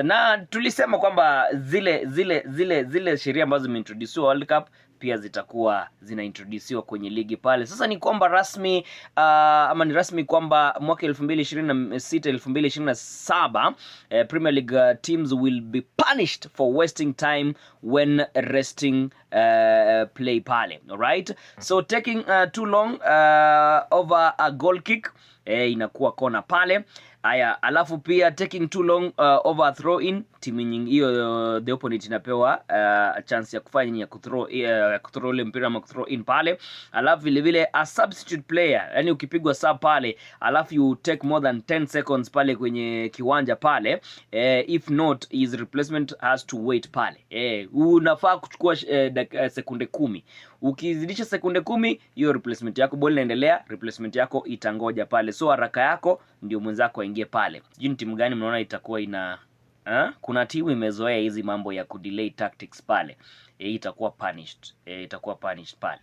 Na tulisema kwamba zile sheria ambazo zimeintroduciwa World Cup pia zitakuwa zinaintroduciwa kwenye ligi pale. Sasa ni kwamba rasmi ama ni rasmi kwamba mwaka 2026 2027 Premier League teams will be punished for wasting time when resting play pale. Alright? So taking too long over a goal kick inakuwa kona pale. Aya, alafu pia taking too long over a throw in, timu nyingine hiyo the opponent inapewa chance ya kufanya ya kuthrow ile mpira ama kuthrow in pale. Alafu vile vile a substitute player, yani ukipigwa sub pale alafu you take more than 10 seconds pale kwenye kiwanja pale, if not his replacement has to wait pale. Unafaa kuchukua sekunde 10. Ukizidisha sekunde 10, hiyo replacement yako ball inaendelea, replacement yako itangoja pale. So haraka yako ndio mwenzako aingie pale. Sijui timu gani mnaona itakuwa ina kuna timu imezoea hizi mambo ya kudelay tactics pale. Itakuwa punished. Itakuwa punished pale.